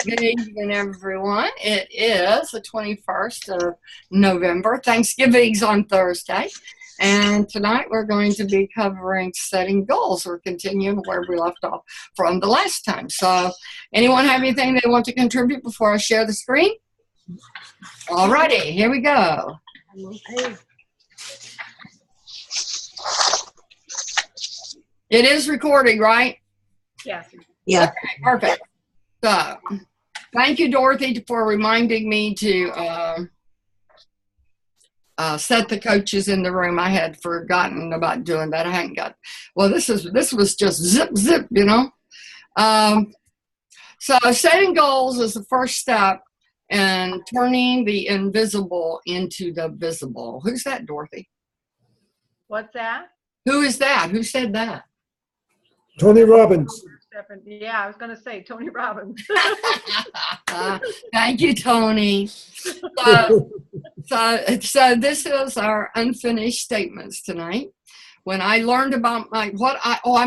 Good evening, everyone. It is the 21st of November. Thanksgiving's on Thursday. And tonight we're going to be covering setting goals. We're continuing where we left off from the last time. So anyone have anything they want to contribute before I share the screen? All righty, here we go. It is recording, right? Yes. Yeah. Okay, perfect. So, thank you, Dorothy, for reminding me to set the coaches in the room. I had forgotten about doing that. I hadn't got. Well, this was just zip, you know. So, setting goals is the first step in turning the invisible into the visible. Who's that, Dorothy? What's that? Who is that? Who said that? Tony Robbins. Yeah, I was going to say Tony Robbins. Thank you, Tony. So this is our unfinished statements tonight. When I learned about I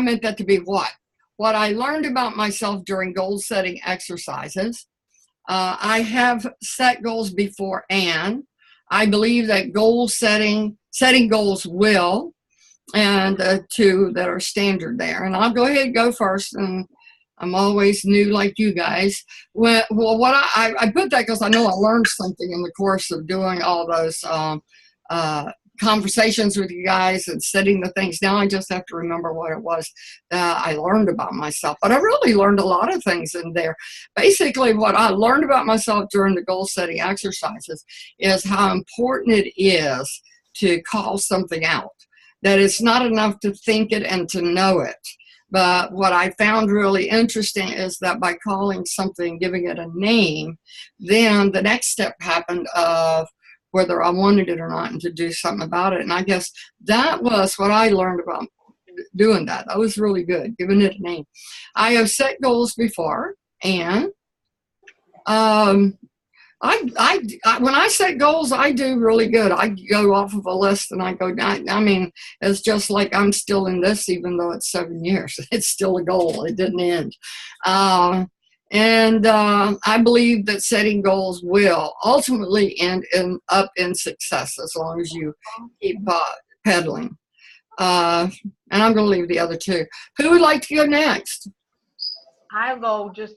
meant that to be what I learned about myself during goal setting exercises. I have set goals before, and I believe that setting goals will, and two that are standard there. And I'll go ahead and go first, and I'm always new like you guys. Well, what I put that because I know I learned something in the course of doing all those conversations with you guys and setting the things down. I just have to remember what it was that I learned about myself. But I really learned a lot of things in there. Basically, what I learned about myself during the goal setting exercises is how important it is to call something out. That it's not enough to think it and to know it. But what I found really interesting is that by calling something, giving it a name, then the next step happened of whether I wanted it or not and to do something about it. And I guess that was what I learned about doing that. That was really good, giving it a name. I have set goals before, and when I set goals, I do really good. I go off of a list and I go down. I mean, it's just like I'm still in this, even though it's 7 years. It's still a goal. It didn't end. And I believe that setting goals will ultimately end up in success as long as you keep pedaling. And I'm going to leave the other two. Who would like to go next? I'll go just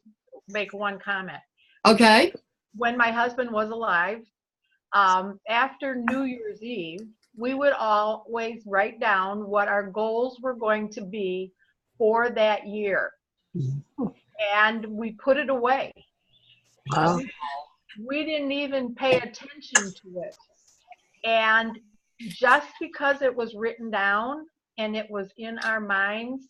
make one comment. Okay. When my husband was alive, after New Year's Eve, we would always write down what our goals were going to be for that year. And we put it away. Wow. We didn't even pay attention to it. And just because it was written down and it was in our minds,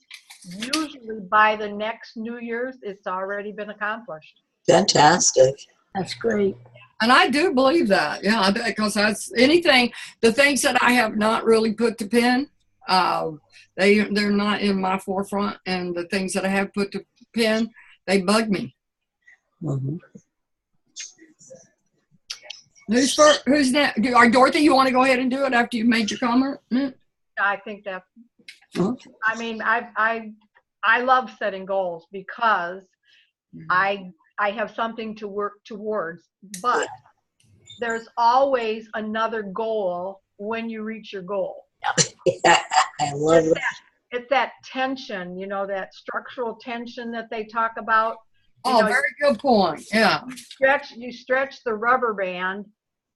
usually by the next New Year's, it's already been accomplished. Fantastic. That's great. And I do believe that, yeah, because that's the things that I have not really put to pen, they're not in my forefront, and the things that I have put to pen, they bug me. Mm-hmm. Who's next? Dorothy, you want to go ahead and do it after you've made your comment? I think that, Huh? I mean, I love setting goals because I have something to work towards, but there's always another goal when you reach your goal. Yeah, I love it. It's that tension, you know, that structural tension that they talk about. Very good point. Yeah. You stretch the rubber band,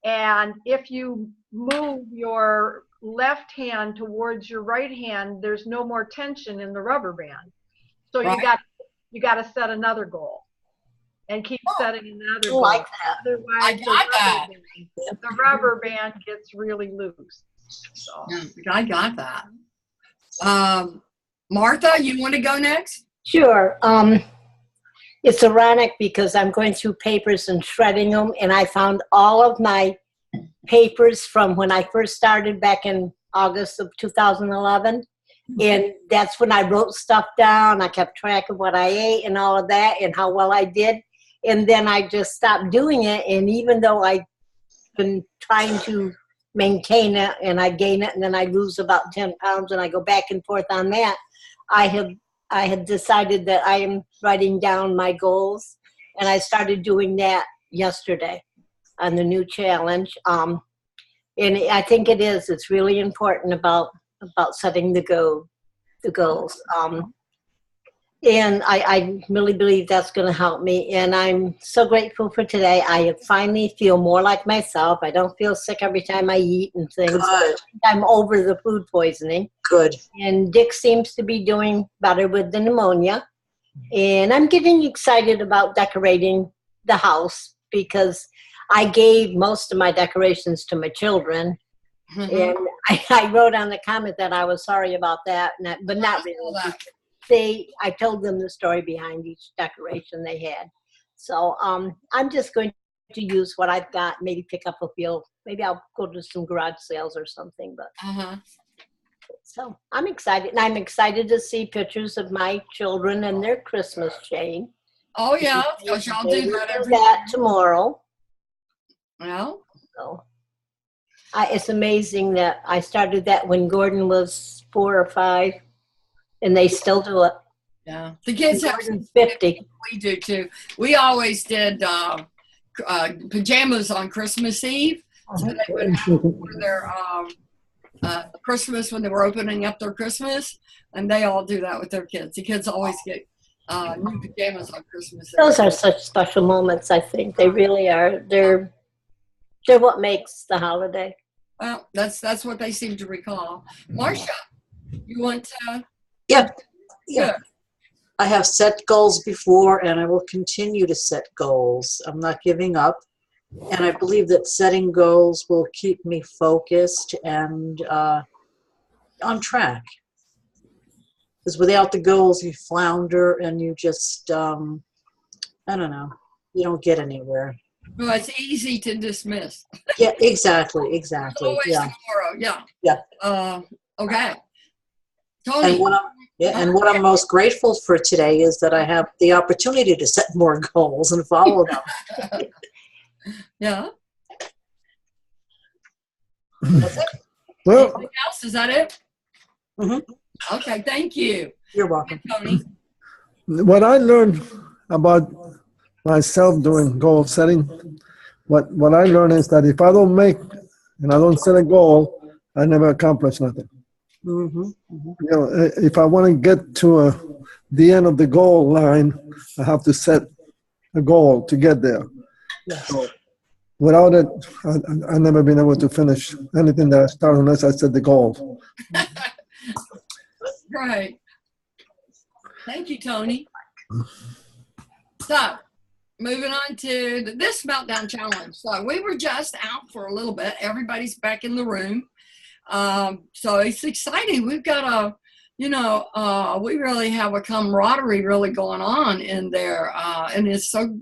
and if you move your left hand towards your right hand, there's no more tension in the rubber band. So Right. you got to set another goal. And keep setting another goal. Like that. Otherwise, the rubber band gets really loose. So. Yeah, I got that. Martha, you want to go next? Sure. It's ironic because I'm going through papers and shredding them, and I found all of my papers from when I first started back in August of 2011. And that's when I wrote stuff down. I kept track of what I ate and all of that and how well I did. And then I just stopped doing it. And even though I've been trying to maintain it and I gain it and then I lose about 10 pounds and I go back and forth on that, I have decided that I am writing down my goals and I started doing that yesterday on the new challenge. And I think it's really important about setting the goals. And I really believe that's going to help me. And I'm so grateful for today. I finally feel more like myself. I don't feel sick every time I eat and things. Good. I'm over the food poisoning. Good. And Dick seems to be doing better with the pneumonia. And I'm getting excited about decorating the house because I gave most of my decorations to my children. And I wrote on the comment that I was sorry about that, but not really. I told them the story behind each decoration they had. So I'm just going to use what I've got, maybe pick up a few. Maybe I'll go to some garage sales or something. But so I'm excited. And I'm excited to see pictures of my children and their Christmas chain. Oh, yeah, because y'all do that every that tomorrow. Well, so it's amazing that I started that when Gordon was 4 or 5, and they still do it. Yeah, the kids have 50. We do too. We always did pajamas on Christmas Eve. So they would have for their Christmas when they were opening up their Christmas, and they all do that with their kids. The kids always get new pajamas on Christmas Eve. Those are such special moments. I think they really are. They're what makes the holiday. Well, that's what they seem to recall. Marcia, you want to? Yeah. Yeah. I have set goals before, and I will continue to set goals. I'm not giving up. And I believe that setting goals will keep me focused and on track. Because without the goals, you flounder and you just, I don't know, you don't get anywhere. Well, it's easy to dismiss. Yeah, exactly. Always Yeah. tomorrow, yeah. Yeah. Okay. Tony. And what I'm most grateful for today is that I have the opportunity to set more goals and follow them. Yeah. That's it. Well, Anything else? Is that it? Okay, thank you. You're welcome. Tony. what I learned about myself doing goal setting, what I learned is that if I don't make and I don't set a goal, I never accomplish nothing. You know, if I want to get to the end of the goal line, I have to set a goal to get there. Yes. So without it, I've never been able to finish anything that I start unless I set the goal. Right. Thank you, Tony. So, moving on to this meltdown challenge. So we were just out for a little bit. Everybody's back in the room. So it's exciting. We've got we really have a camaraderie really going on in there. And it's so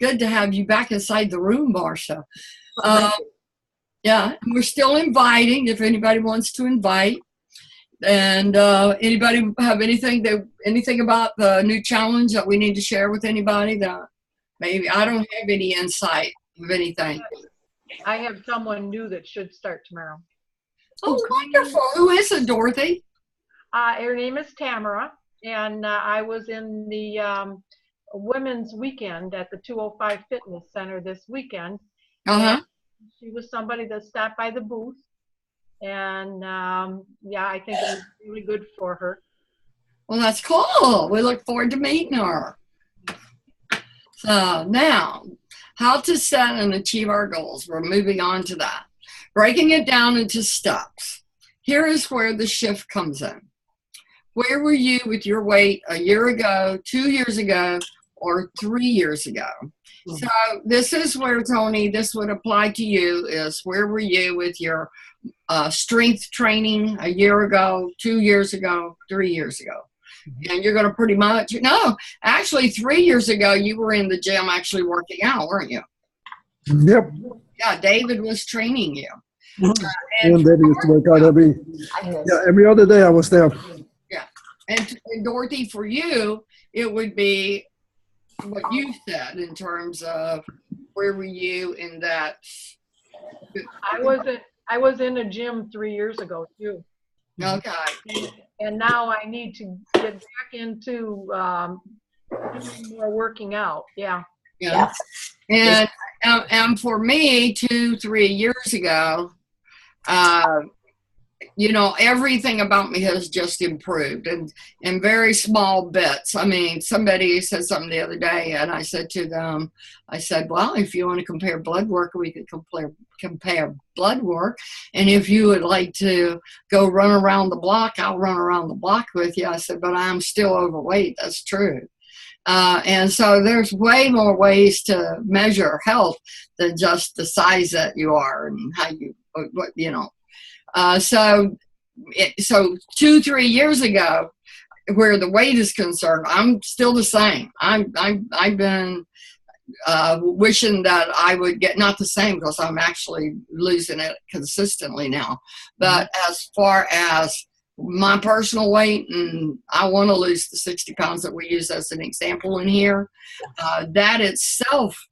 good to have you back inside the room, Marcia. Yeah, and we're still inviting if anybody wants to invite. And anybody have anything about the new challenge that we need to share with anybody that maybe I don't have any insight of anything. I have someone new that should start tomorrow. Oh, wonderful. Who is it, Dorothy? Her name is Tamara, and I was in the women's weekend at the 205 Fitness Center this weekend. She was somebody that stopped by the booth, and I think it was really good for her. Well, that's cool. We look forward to meeting her. So now, how to set and achieve our goals. We're moving on to that. Breaking it down into steps. Here is where the shift comes in. Where were you with your weight a year ago, 2 years ago, or 3 years ago? So this is where, Tony, this would apply to you, is where were you with your strength training a year ago, 2 years ago, 3 years ago? And you're going to pretty much, actually 3 years ago, you were in the gym actually working out, weren't you? Yep. Yeah, David was training you. And David used to work out every other day I was there. Yeah. And Dorothy, for you, it would be what you said in terms of where were you in that? I was in a gym 3 years ago too. Okay. And now I need to get back into doing more working out. Yeah. Yeah. And for me, 2-3 years ago, you know, everything about me has just improved and in very small bits. I mean, somebody said something the other day, and I said to them, I said, well, if you want to compare blood work, we could compare blood work. And if you would like to go run around the block, I'll run around the block with you. I said, but I'm still overweight. That's true. And so there's way more ways to measure health than just the size that you are and how you know. So 2-3 years ago, where the weight is concerned, I'm still the same. I've been wishing that I would get, not the same because I'm actually losing it consistently now, but as far as my personal weight, and I want to lose the 60 pounds that we use as an example in here, that itself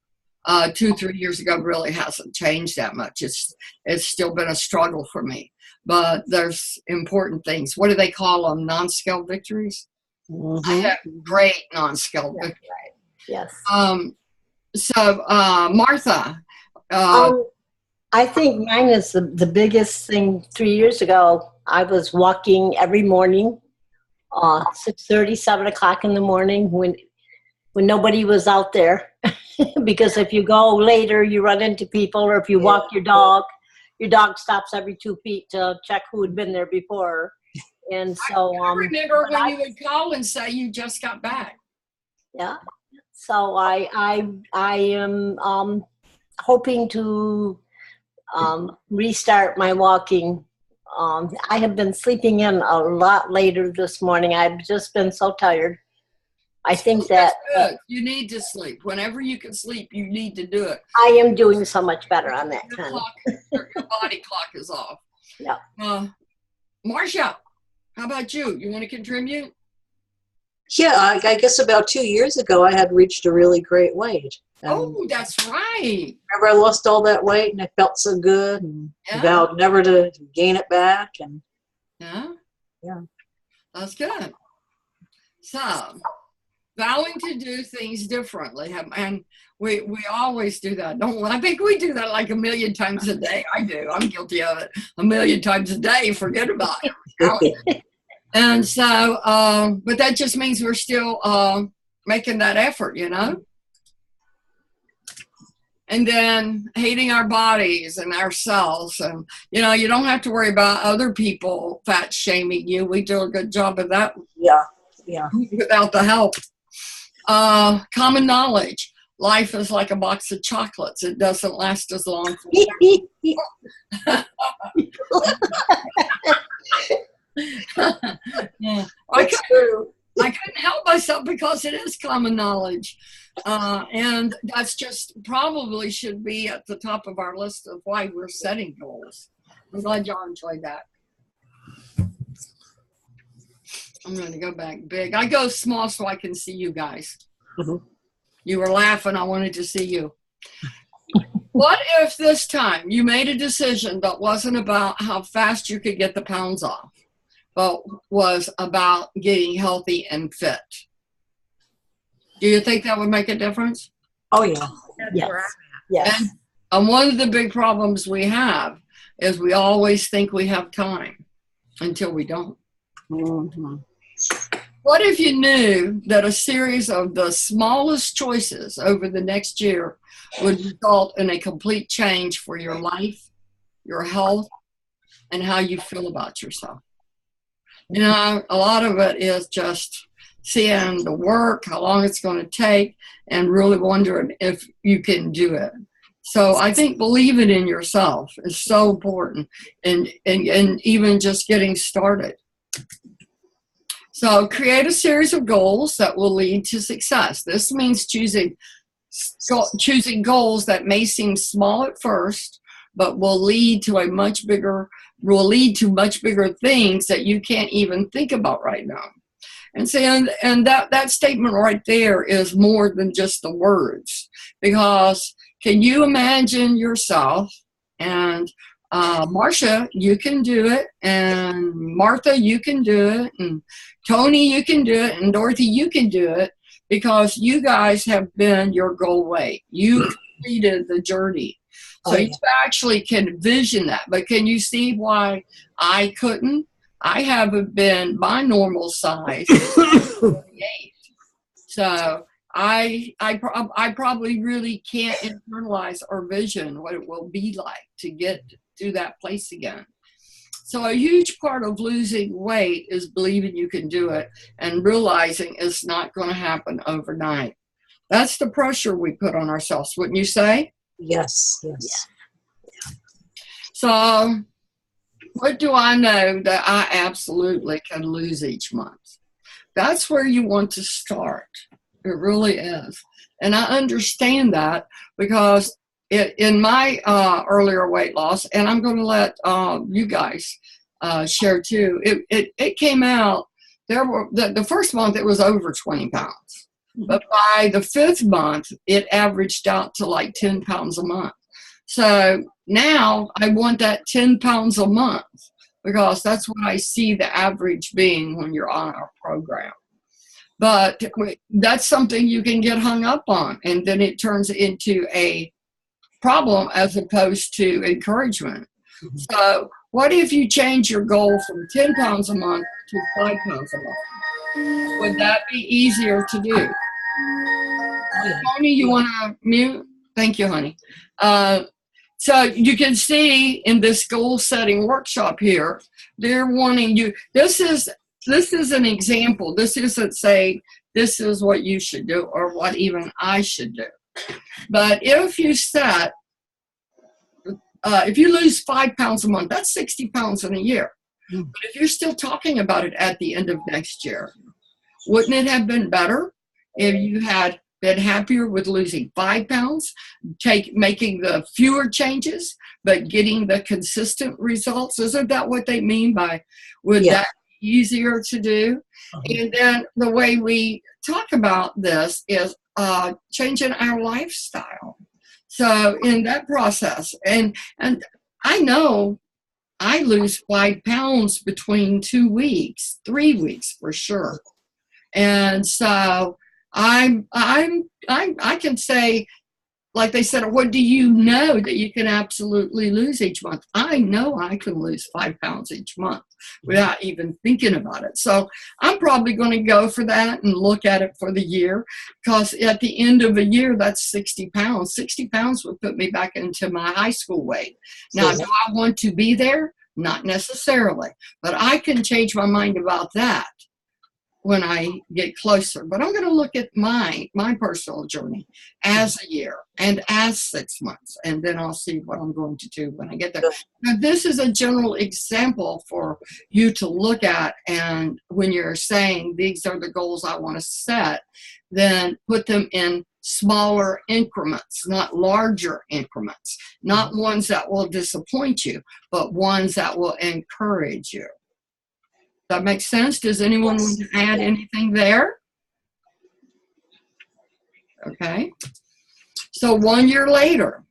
2-3 years ago really hasn't changed that much. It's still been a struggle for me, but there's important things. What do they call them? Non-scale victories. I have great non-scale victories. Right. Yes. So Martha, I think mine is the biggest thing. 3 years ago, I was walking every morning, 6:30, 7 o'clock in the morning when nobody was out there. Because if you go later, you run into people, or if you walk your dog stops every 2 feet to check who had been there before. And so I remember when you would call and say you just got back. Yeah. So I am hoping to restart my walking. I have been sleeping in a lot later this morning. I've just been so tired. I think that you need to sleep. Whenever you can sleep, you need to do it. I am doing so much better on that. Your body clock is off. Yeah. Marcia, how about you? You want to contribute? Yeah, I guess about 2 years ago, I had reached a really great weight. Oh, that's right. Remember, I lost all that weight, and it felt so good, and vowed never to gain it back. And yeah, that's good. So, vowing to do things differently, and we always do that, don't we? I think we do that like a million times a day. I do. I'm guilty of it a million times a day. Forget about it. And so, but that just means we're still making that effort, you know? And then hating our bodies and ourselves. And, you know, you don't have to worry about other people fat shaming you. We do a good job of that. Yeah. Without the help. Common knowledge. Life is like a box of chocolates. It doesn't last as long. Yeah. I couldn't help myself because it is common knowledge. And that's just probably should be at the top of our list of why we're setting goals. I'm glad y'all enjoyed that. I'm going to go back big. I go small so I can see you guys. You were laughing. I wanted to see you. What if this time you made a decision that wasn't about how fast you could get the pounds off, but was about getting healthy and fit? Do you think that would make a difference? Oh, yeah. Yes. And one of the big problems we have is we always think we have time until we don't. What if you knew that a series of the smallest choices over the next year would result in a complete change for your life, your health, and how you feel about yourself? You know, a lot of it is just seeing the work, how long it's going to take, and really wondering if you can do it. So I think believing in yourself is so important, and even just getting started. So create a series of goals that will lead to success. This means choosing goals that may seem small at first, but will lead to much bigger things that you can't even think about right now. And see, and that statement right there is more than just the words, because can you imagine yourself, and Marcia, you can do it, and Martha, you can do it, and Tony, you can do it, and Dorothy, you can do it, because you guys have been your goal weight. You completed the journey. So you actually can vision that. But can you see why I couldn't? I haven't been my normal size. 48. So I probably really can't internalize or vision what it will be like to get to that place again. So a huge part of losing weight is believing you can do it and realizing it's not going to happen overnight. That's the pressure we put on ourselves, wouldn't you say? Yes, yes. So what do I know that I absolutely can lose each month? That's where you want to start. It really is. And I understand that because in my earlier weight loss, and I'm going to let you guys share too, it came out, there were the first month it was over 20 pounds. But by the 5th month, it averaged out to like 10 pounds a month. So now I want that 10 pounds a month because that's what I see the average being when you're on our program. But that's something you can get hung up on, and then it turns into a problem as opposed to encouragement. So what if you change your goal from 10 pounds a month to 5 pounds a month? Would that be easier to do? Tony, you want to mute? Thank you, honey. So you can see in this goal setting workshop here, they're wanting you, this is an example. This isn't saying this is what you should do or what even I should do. But if you set, if you lose 5 pounds a month, that's 60 pounds in a year. But if you're still talking about it at the end of next year, wouldn't it have been better if you had been happier with losing 5 pounds, making the fewer changes, but getting the consistent results? Isn't that what they mean by would that be easier to do? And then the way we talk about this is changing our lifestyle. So in that process, and I know I lose 5 pounds between 2 weeks, 3 weeks for sure. And so I can say, like they said, what do you know that you can absolutely lose each month? I know I can lose 5 pounds each month without even thinking about it. So I'm probably going to go for that and look at it for the year, because at the end of a year, that's 60 pounds. 60 pounds would put me back into my high school weight. Now, do I want to be there? Not necessarily, but I can change my mind about that when I get closer. But I'm going to look at my personal journey as a year and as 6 months, and then I'll see what I'm going to do when I get there. Now, this is a general example for you to look at, and when you're saying these are the goals I want to set, then put them in smaller increments, not larger increments, not ones that will disappoint you, but ones that will encourage you. That makes sense? Does anyone want to add anything there? Okay. So 1 year later,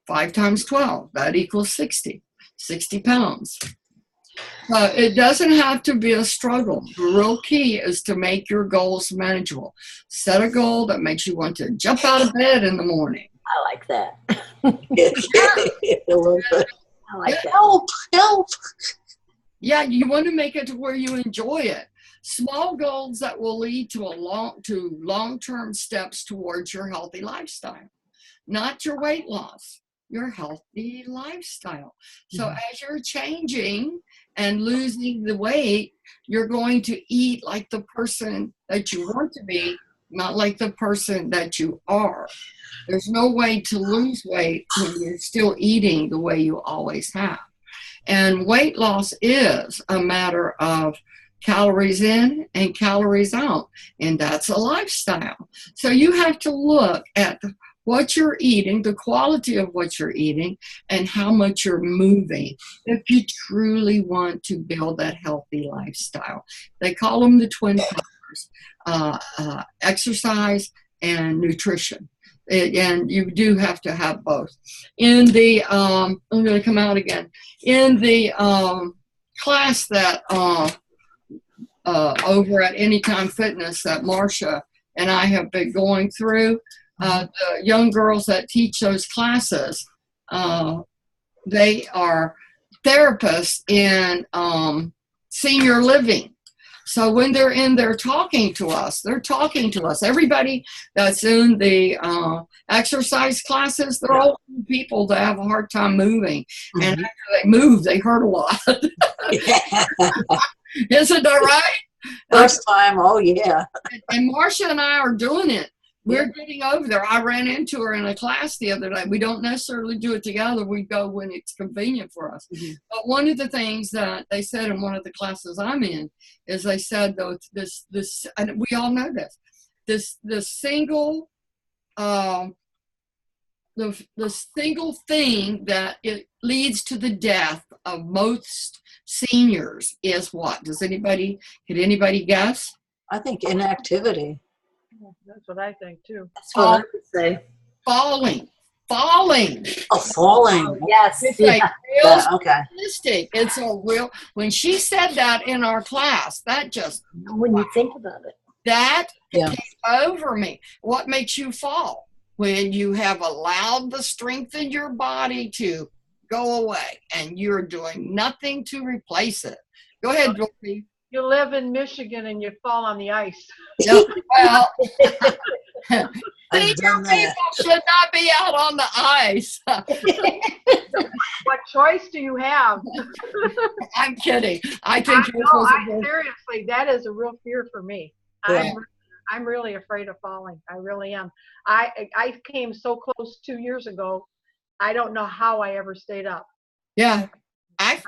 5 times 12, that equals 60 pounds. It doesn't have to be a struggle. The real key is to make your goals manageable. Set a goal that makes you want to jump out of bed in the morning. I like that. I like that. Help! Yeah, you want to make it to where you enjoy it. Small goals that will lead to long-term steps towards your healthy lifestyle. Not your weight loss, your healthy lifestyle. So as you're changing and losing the weight, you're going to eat like the person that you want to be, not like the person that you are. There's no way to lose weight when you're still eating the way you always have. And weight loss is a matter of calories in and calories out, and that's a lifestyle. So you have to look at what you're eating, the quality of what you're eating, and how much you're moving if you truly want to build that healthy lifestyle. They call them the twin pillars, exercise and nutrition. And you do have to have both. In the, I'm going to come out again. In the class that over at Anytime Fitness that Marcia and I have been going through. The young girls that teach those classes, they are therapists in senior living. So when they're in there talking to us, they're talking to us. Everybody that's in the exercise classes, they're all people that have a hard time moving. And after they move, they hurt a lot. Isn't that right? First time, oh yeah. And Marcia and I are doing it. We're getting over there. I ran into her in a class the other day. We don't necessarily do it together. We go when it's convenient for us. But one of the things that they said in one of the classes I'm in is they said, though, this, and we all know the single thing that it leads to the death of most seniors is what? Could anybody guess? I think inactivity. That's what I think too. That's what I would say. Falling. Oh, falling. Yes. It's like Yeah, okay. realistic. It's a real. When she said that in our class, that just When you think about it. that Yeah. came over me. What makes you fall? When you have allowed the strength in your body to go away, and you're doing nothing to replace it. Go ahead, Dorothy. You live in Michigan and you fall on the ice. Yeah, well, I've done that. people should not be out on the ice. What choice do you have? I'm kidding. I think Seriously, that is a real fear for me. Yeah. I'm really afraid of falling. I really am. I came so close 2 years ago. I don't know how I ever stayed up. Yeah.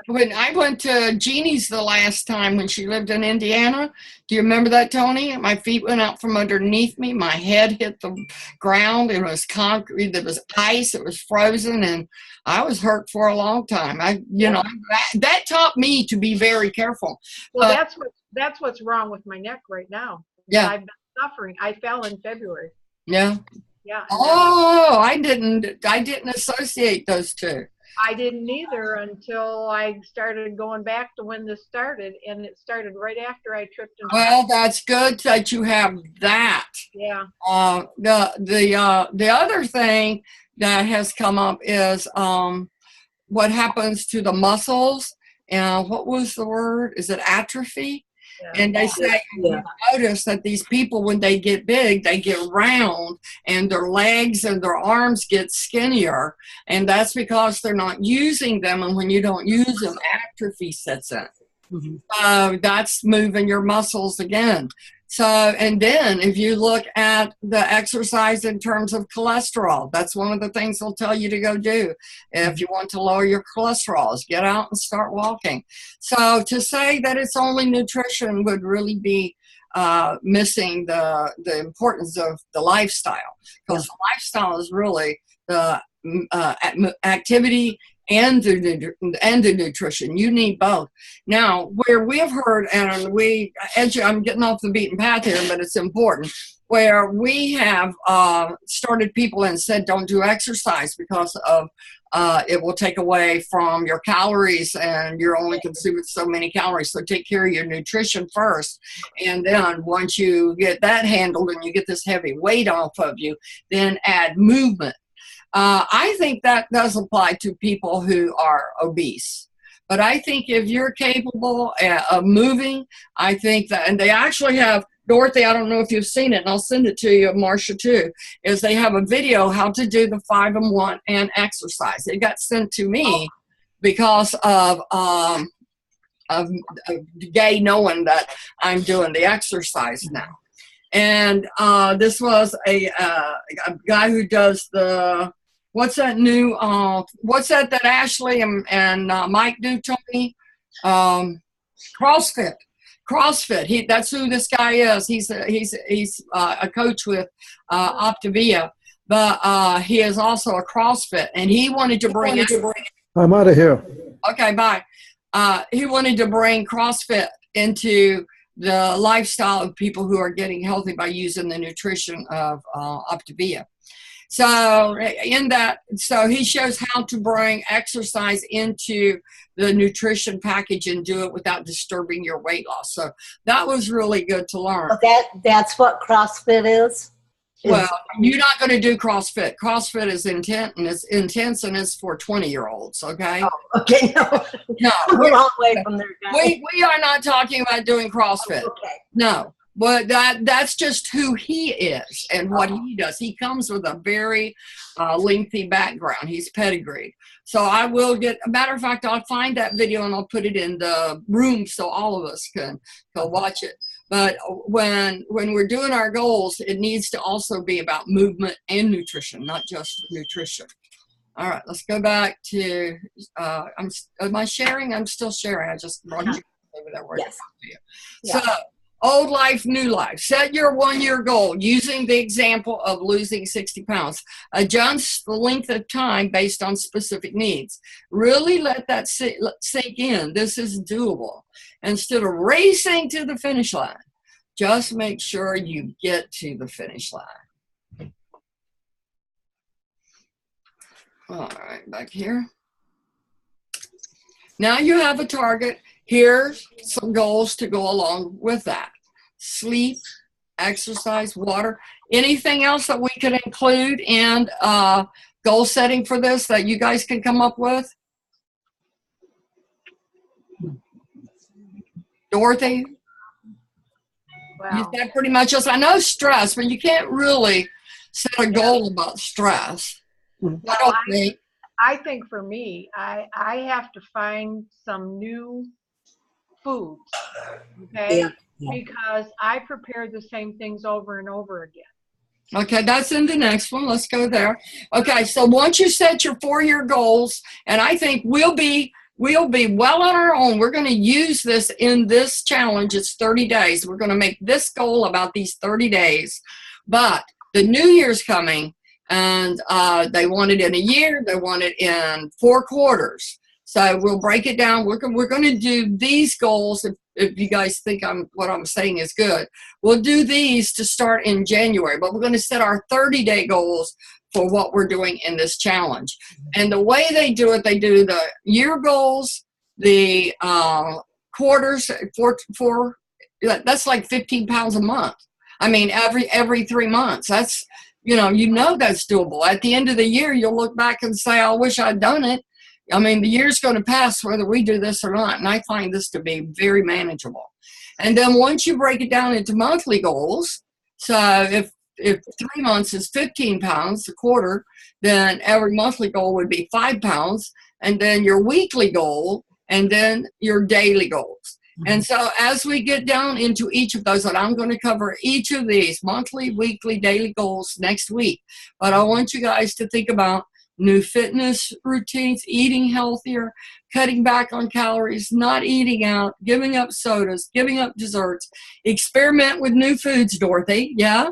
When I went to Jeannie's the last time when she lived in Indiana, do you remember that, Tony? My feet went out from underneath me. My head hit the ground. It was concrete. There was ice. It was frozen, and I was hurt for a long time. That taught me to be very careful. Well, that's what's wrong with my neck right now. Yeah. I've been suffering. I fell in February. Yeah. Yeah. Oh, I didn't associate those two. I didn't either until I started going back to when this started, and it started right after I tripped and fell. Well, that's good that you have that. Yeah. The other thing that has come up is what happens to the muscles. And what was the word? Is it atrophy? Yeah. And they say, you notice that these people, when they get big, they get round, and their legs and their arms get skinnier. And that's because they're not using them. And when you don't use them, atrophy sets in. That's moving your muscles again. So, and then if you look at the exercise in terms of cholesterol, that's one of the things they'll tell you to go do. If you want to lower your cholesterol, is get out and start walking. So to say that it's only nutrition would really be missing the importance of the lifestyle, because the lifestyle is really the activity and the nutrition. You need both. Now, where we have heard, and I'm getting off the beaten path here, but it's important, where we have started people and said don't do exercise because of it will take away from your calories, and you're only consuming so many calories. So take care of your nutrition first, and then once you get that handled and you get this heavy weight off of you, then add movement. I think that does apply to people who are obese. But I think if you're capable of moving, I think that, and they actually have, Dorothy, I don't know if you've seen it, and I'll send it to you, Marcia, too, is they have a video how to do the 5 and 1 and exercise. It got sent to me because of Gay knowing that I'm doing the exercise now. And this was a guy who does the, what's that Ashley and Mike do, Tony? CrossFit. That's who this guy is. He's a coach with Optavia, but he is also a CrossFit, and he wanted to bring. I'm out of here. Okay, bye. He wanted to bring CrossFit into the lifestyle of people who are getting healthy by using the nutrition of Optavia. So in that, so he shows how to bring exercise into the nutrition package and do it without disturbing your weight loss. So that was really good to learn. That's what CrossFit is? Well, you're not going to do CrossFit. CrossFit is intense, and it's for 20-year-olds. Okay. Oh, okay. No, No, we're a long way from there, guys. we are not talking about doing CrossFit. Okay. No, but that's just who he is and what he does. He comes with a very lengthy background. He's pedigreed. So I will get, a matter of fact, I'll find that video and I'll put it in the room so all of us can go watch it. But when we're doing our goals, it needs to also be about movement and nutrition, not just nutrition. All right, let's go back to, am I sharing? I'm still sharing. I just brought you over there. Yes. To you. Yeah. So, old life, new life. Set your 1-year goal using the example of losing 60 pounds. Adjust the length of time based on specific needs. Really let that sink in. This is doable. Instead of racing to the finish line, just make sure you get to the finish line. All right, back here. Now you have a target. Here's some goals to go along with that. Sleep, exercise, water. Anything else that we could include in goal setting for this that you guys can come up with? Dorothy? Wow. You said pretty much just, I know stress, but you can't really set a goal about stress. I think for me, I have to find some new foods, okay? Yeah. Because I prepare the same things over and over again. Okay, that's in the next one. Let's go there. Okay, so once you set your 4-year goals, and I think we'll be well on our own. We're going to use this in this challenge. It's 30 days. We're going to make this goal about these 30 days. But the new year's coming, and they want it in a year. They want it in 4 quarters. So we'll break it down. We're going to do these goals. If you guys think what I'm saying is good, we'll do these to start in January. But we're going to set our 30-day goals for what we're doing in this challenge. And the way they do it, they do the year goals, the quarters, that's like 15 pounds a month. I mean, every 3 months. That's, that's doable. At the end of the year, you'll look back and say, I wish I'd done it. I mean, the year's going to pass whether we do this or not. And I find this to be very manageable. And then once you break it down into monthly goals, so if 3 months is 15 pounds a quarter, then every monthly goal would be 5 pounds, and then your weekly goal, and then your daily goals. And so as we get down into each of those, and I'm going to cover each of these monthly, weekly, daily goals next week, but I want you guys to think about new fitness routines, eating healthier, cutting back on calories, not eating out, giving up sodas, giving up desserts, experiment with new foods, Dorothy, yeah?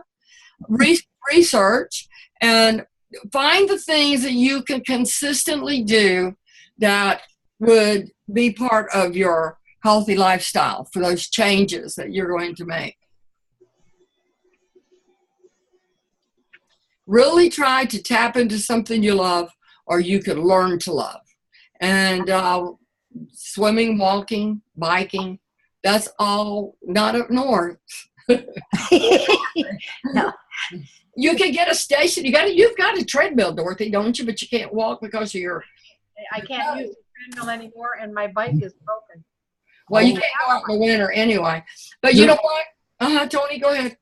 Research, and find the things that you can consistently do that would be part of your healthy lifestyle for those changes that you're going to make. Really try to tap into something you love or you can learn to love. And swimming, walking, biking, that's all not up north. No. You can get a station. You've got a treadmill, Dorothy, don't you? But you can't walk because of your. I can't use the treadmill anymore, and my bike is broken. Well, you can't go out in the winter anyway. But you know what? Tony, go ahead.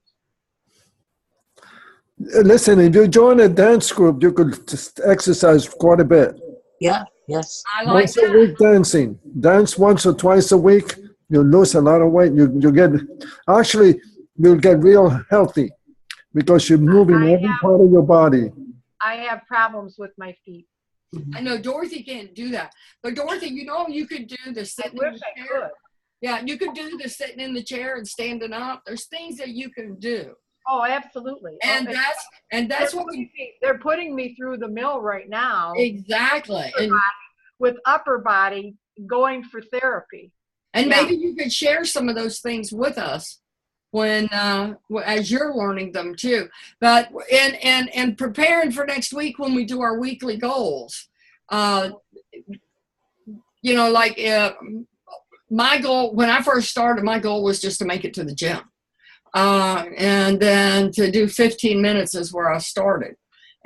Listen, if you join a dance group, you could just exercise quite a bit. Yeah, yes. I like Once a that. week dancing. Dance once or twice a week. You lose a lot of weight. You get, actually, you'll get real healthy because you're moving every part of your body. I have problems with my feet. I know Dorothy can't do that. But Dorothy, you could do the I sitting in wish the I chair. could. Yeah, you could do the sitting in the chair and standing up. There's things that you can do. Oh, absolutely. And that's what they're putting me through the mill right now. Exactly. With upper body going for therapy. And maybe you could share some of those things with us. when as you're learning them too. But and preparing for next week when we do our weekly goals, you know, like my goal when I first started, my goal was just to make it to the gym, and then to do 15 minutes is where I started.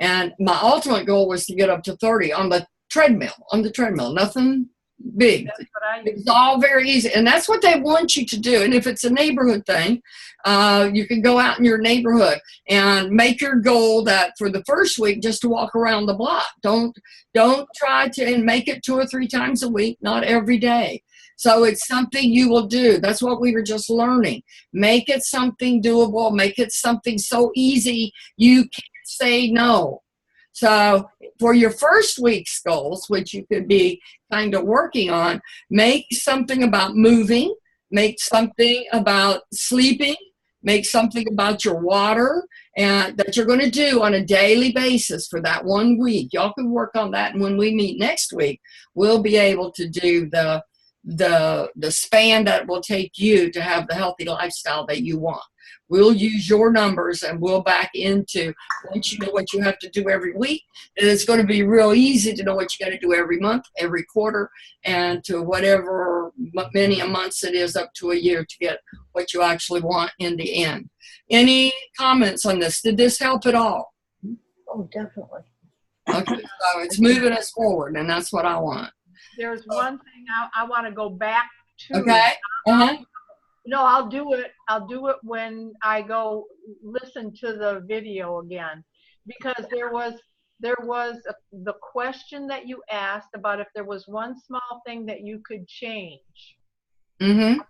And my ultimate goal was to get up to 30 on the treadmill. Nothing big. That's what I It's all very easy. And that's what they want you to do. And if it's a neighborhood thing, you can go out in your neighborhood and make your goal that for the first week, just to walk around the block. Don't try to and make it 2 or 3 times a week, not every day. So it's something you will do. That's what we were just learning. Make it something doable. Make it something so easy you can't say no. So for your first week's goals, which you could be kind of working on, make something about moving, make something about sleeping, make something about your water, and that you're going to do on a daily basis for that 1 week. Y'all can work on that, and when we meet next week, we'll be able to do the span that will take you to have the healthy lifestyle that you want. We'll use your numbers and we'll back into once you know what you have to do every week. And it's going to be real easy to know what you got to do every month, every quarter, and to whatever many a months it is up to a year to get what you actually want in the end. Any comments on this? Did this help at all? Oh, definitely. Okay, so it's moving us forward, and that's what I want. There's one thing I want to go back to. Okay. Uh-huh. No, I'll do it. I'll do it when I go listen to the video again, because there was the question that you asked about if there was one small thing that you could change. Mm-hmm.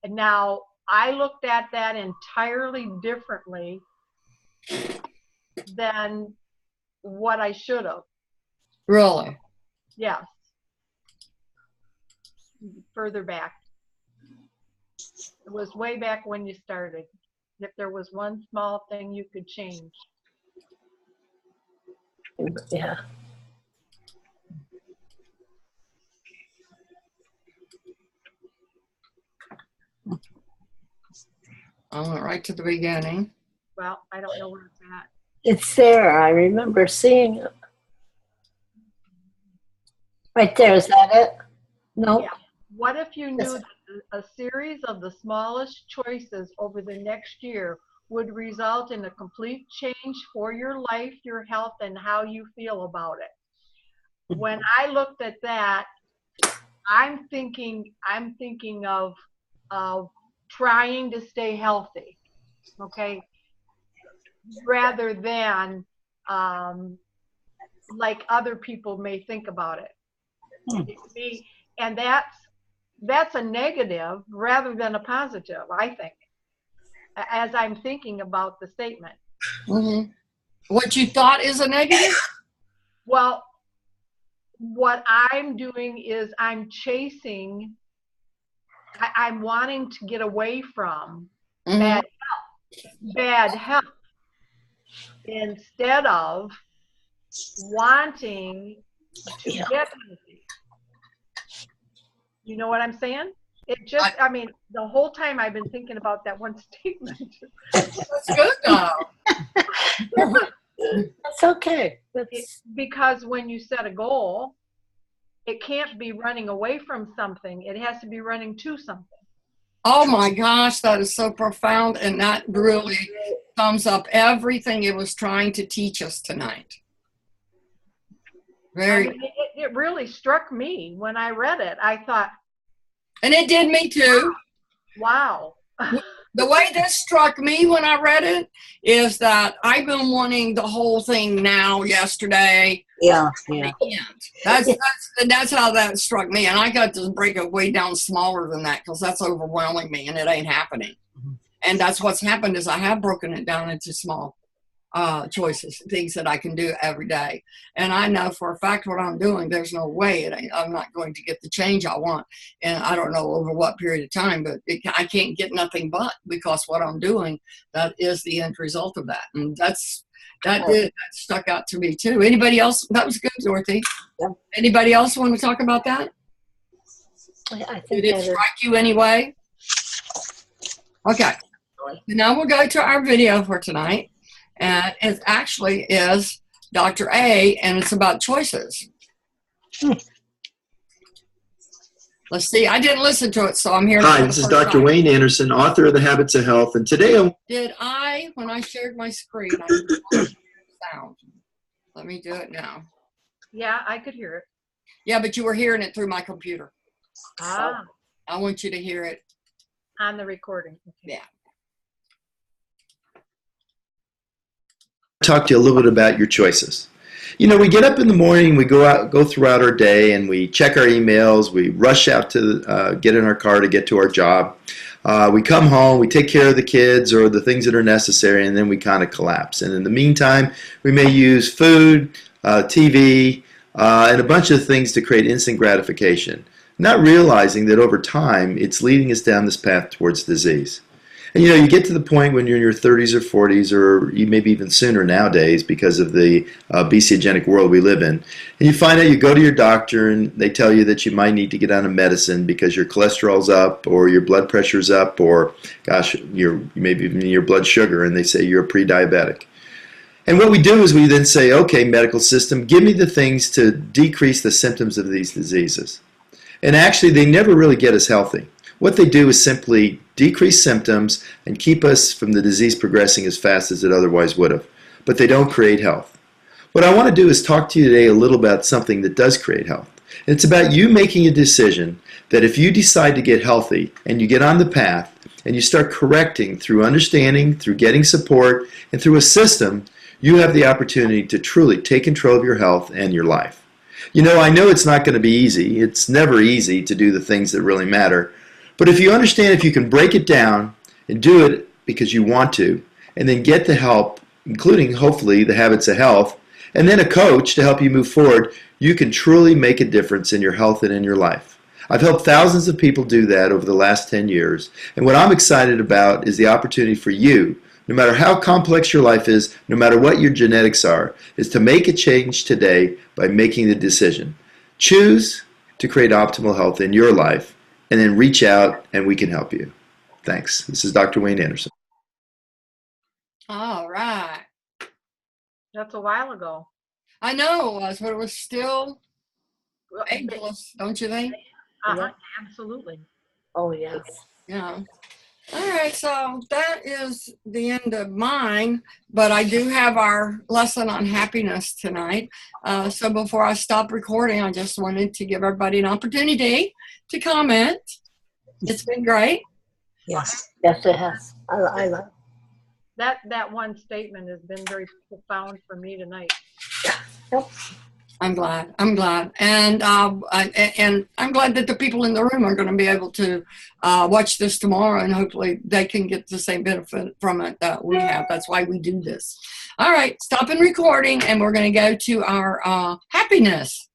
And now I looked at that entirely differently than what I should have. Really? Yes. Further back. It was way back when you started. If there was one small thing you could change. Yeah. I went right to the beginning. Well, I don't know where it's at. It's there. I remember seeing it. Right there. Is that it? No. Yeah. What if you knew that a series of the smallest choices over the next year would result in a complete change for your life, your health, and how you feel about it? When I looked at that, I'm thinking of trying to stay healthy, okay, rather than like other people may think about it. And that's a negative rather than a positive, I think, as I'm thinking about the statement. Mm-hmm. What you thought is a negative? Well, what I'm doing is I'm chasing, I'm wanting to get away from Mm-hmm. bad health instead of wanting to get healthy. You know what I'm saying? It just, I mean, the whole time I've been thinking about that one statement. That's good though. That's okay. Because when you set a goal, it can't be running away from something. It has to be running to something. Oh my gosh, that is so profound, and that really sums up everything it was trying to teach us tonight. Very. I mean, it really struck me when I read it. I thought, and it did me too. Wow. The way this struck me when I read it is that I've been wanting the whole thing now, yesterday. Yeah. That's how that struck me. And I got to break it way down smaller than that because that's overwhelming me and it ain't happening. Mm-hmm. And that's what's happened is I have broken it down into small choices, things that I can do every day. And I know for a fact what I'm doing, there's no way I'm not going to get the change I want. And I don't know over what period of time, but I can't get nothing but because what I'm doing, that is the end result of that. And that stuck out to me too. Anybody else? That was good, Dorothy. Yeah. Anybody else want to talk about that? I think Did it strike you anyway? Okay. Now we'll go to our video for tonight. And it actually is Dr. A, and it's about choices. Let's see. I didn't listen to it, so I'm here. Hi, this is Dr. Wayne Anderson, author of The Habits of Health, and today when I shared my screen, I did sound. Let me do it now. Yeah, I could hear it. Yeah, but you were hearing it through my computer. Ah, I want you to hear it. on the recording. Okay. Yeah. talk to you a little bit about your choices. You know, we get up in the morning, we go throughout our day, and we check our emails. We rush out to get in our car to get to our job. We come home, we take care of the kids or the things that are necessary, and then we kind of collapse. And in the meantime, we may use food, TV, and a bunch of things to create instant gratification, not realizing that over time, it's leading us down this path towards disease. And you know, you get to the point when you're in your 30s or 40s, or maybe even sooner nowadays because of the obesogenic world we live in, and you find out, you go to your doctor and they tell you that you might need to get on a medicine because your cholesterol's up or your blood pressure's up, or gosh, maybe even your blood sugar, and they say you're a pre-diabetic. And what we do is we then say, okay, medical system, give me the things to decrease the symptoms of these diseases. And actually, they never really get us healthy. What they do is simply decrease symptoms and keep us from the disease progressing as fast as it otherwise would have. But they don't create health. What I want to do is talk to you today a little about something that does create health. And it's about you making a decision that if you decide to get healthy and you get on the path and you start correcting through understanding, through getting support, and through a system, you have the opportunity to truly take control of your health and your life. You know it's not going to be easy. It's never easy to do the things that really matter. But if you understand, if you can break it down and do it because you want to, and then get the help, including hopefully the habits of health, and then a coach to help you move forward, you can truly make a difference in your health and in your life. I've helped thousands of people do that over the last 10 years. And what I'm excited about is the opportunity for you, no matter how complex your life is, no matter what your genetics are, is to make a change today by making the decision. Choose to create optimal health in your life, and then reach out and we can help you. Thanks. This is Dr. Wayne Anderson. All right. That's a while ago. I know it was, but it was still Well, ageless, don't you think? Uh-huh, absolutely. Oh, yes. Yeah. All right, so that is the end of mine, but I do have our lesson on happiness tonight. So before I stop recording, I just wanted to give everybody an opportunity to comment. It's been great. Yes. Yes, it has. I love That one statement has been very profound for me tonight. Yep. I'm glad. And I'm glad that the people in the room are going to be able to watch this tomorrow, and hopefully they can get the same benefit from it that we have. That's why we do this. All right, stopping recording, and we're going to go to our happiness.